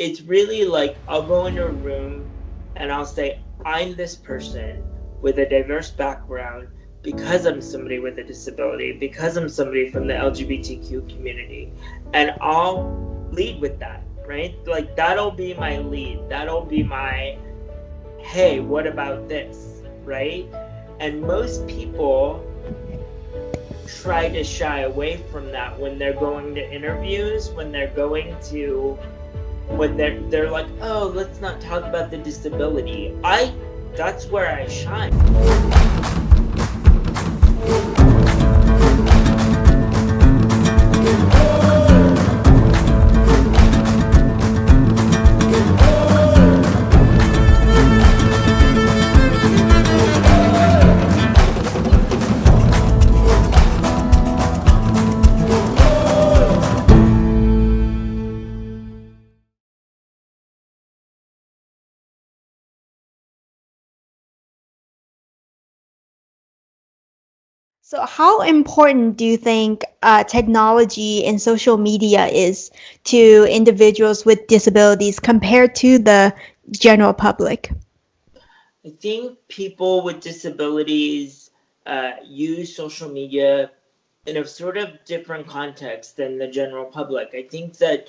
it's really like I'll go into a room and I'll say, I'm this person with a diverse background because I'm somebody with a disability, because I'm somebody from the LGBTQ community. And I'll lead with that, right? Like, that'll be my lead. That'll be my, hey, what about this, right? And most people try to shy away from that when they're going to interviews, when they're like, oh, let's not talk about the disability. That's where I shine. So, how important do you think technology and social media is to individuals with disabilities compared to the general public? I think people with disabilities use social media in a sort of different context than the general public. I think that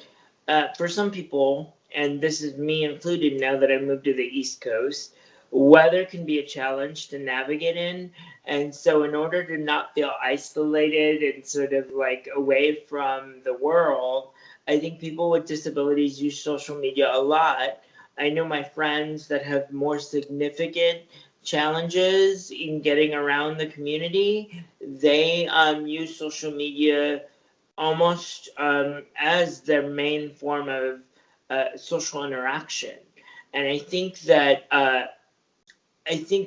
for some people, and this is me included now that I moved to the East Coast, weather can be a challenge to navigate in. And so, in order to not feel isolated and sort of like away from the world, I think people with disabilities use social media a lot. I know my friends that have more significant challenges in getting around the community. They use social media almost as their main form of social interaction. And I think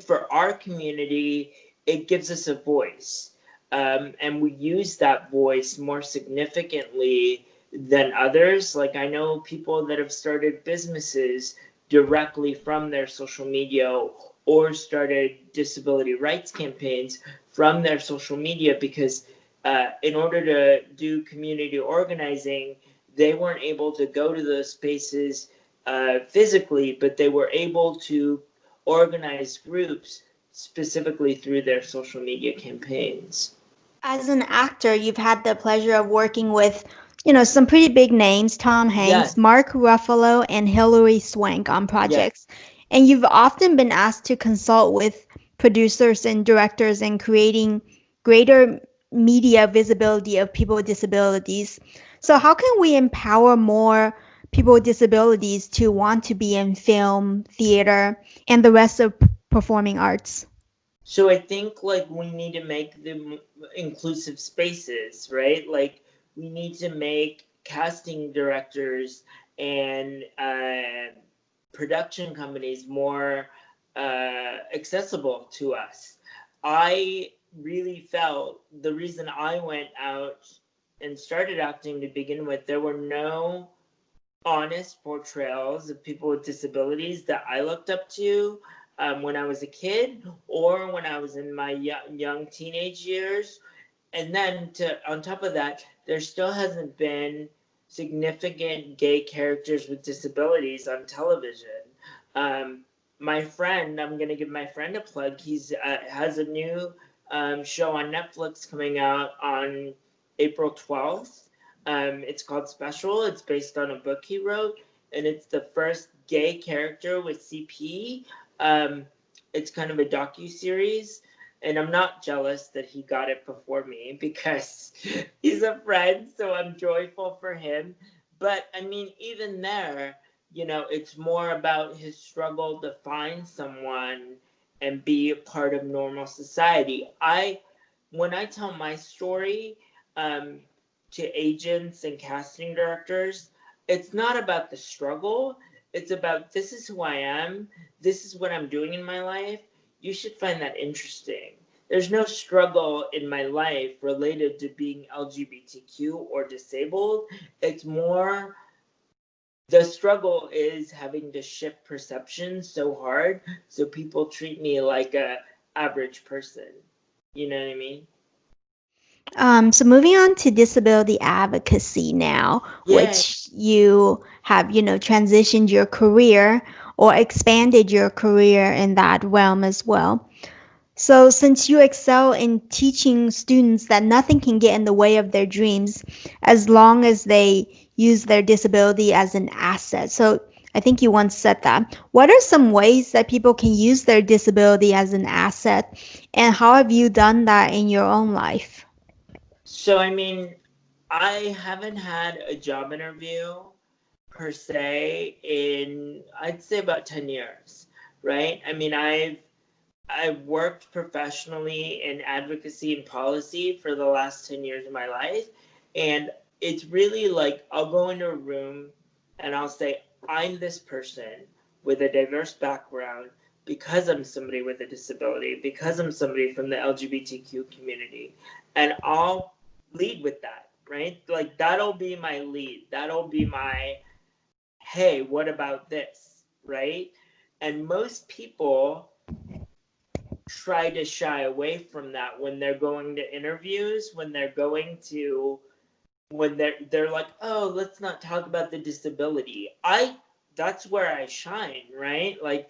for our community, it gives us a voice. And we use that voice more significantly than others. Like, I know people that have started businesses directly from their social media or started disability rights campaigns from their social media because in order to do community organizing, they weren't able to go to those spaces physically, but they were able to organize groups specifically through their social media campaigns. As an actor, you've had the pleasure of working with, some pretty big names, Tom Yes, Hanks, Mark Ruffalo, and Hilary Swank on yes. projects. And you've often been asked to consult with producers and directors in creating greater media visibility of people with disabilities. So how can we empower more people with disabilities to want to be in film, theater, and the rest of performing arts? So I think like we need to make them inclusive spaces, right? Like we need to make casting directors and production companies more accessible to us. I really felt the reason I went out and started acting to begin with, there were no honest portrayals of people with disabilities that I looked up to when I was a kid or when I was in my young teenage years. And then on top of that, there still hasn't been significant gay characters with disabilities on television. Um, my friend, I'm gonna give my friend a plug. He's has a new show on Netflix coming out on April 12th. It's called Special. It's based on a book he wrote, and it's the first gay character with CP. Um, it's kind of a docu series, and I'm not jealous that he got it before me because he's a friend, so I'm joyful for him. But I mean, even there, it's more about his struggle to find someone and be a part of normal society. When I tell my story um, to agents and casting directors, it's not about the struggle. It's about this is who I am. This is what I'm doing in my life. You should find that interesting. There's no struggle in my life related to being LGBTQ or disabled. It's more the struggle is having to shift perception so hard so people treat me like a average person. You know what I mean? So moving on to disability advocacy now, Yeah. which you have, transitioned your career or expanded your career in that realm as well. So since you excel in teaching students that nothing can get in the way of their dreams as long as they use their disability as an asset. So I think you once said that. What are some ways that people can use their disability as an asset, and how have you done that in your own life? So, I mean, I haven't had a job interview per se in, I'd say, about 10 years, right? I mean, I've worked professionally in advocacy and policy for the last 10 years of my life. And it's really like I'll go into a room and I'll say, I'm this person with a diverse background because I'm somebody with a disability, because I'm somebody from the LGBTQ community. And I'll lead with that, right? Like that'll be my lead. That'll be my, hey, what about this, right? And most people try to shy away from that when they're going to interviews, when they're like, oh, let's not talk about the disability. That's where I shine, right? Like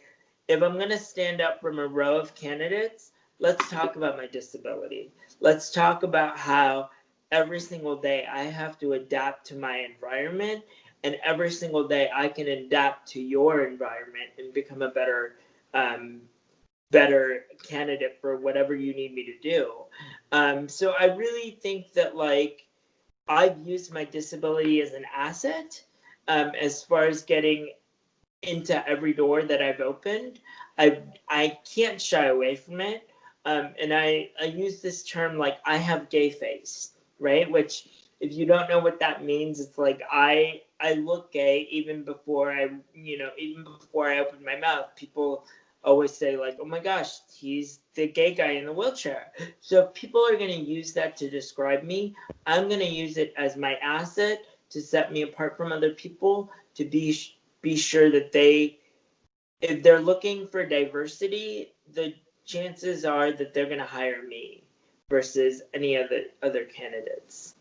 if I'm gonna stand up from a row of candidates, let's talk about my disability. Let's talk about how every single day I have to adapt to my environment, and every single day I can adapt to your environment and become a um, better candidate for whatever you need me to do. So I really think that like I've used my disability as an asset, as far as getting into every door that I've opened. I can't shy away from it. And I use this term like I have gay face, right? Which if you don't know what that means, it's like I look gay even before I open my mouth. People always say like, oh my gosh, he's the gay guy in the wheelchair. So if people are going to use that to describe me, I'm going to use it as my asset to set me apart from other people, to be sure that if they're looking for diversity, the chances are that they're going to hire me versus any other candidates.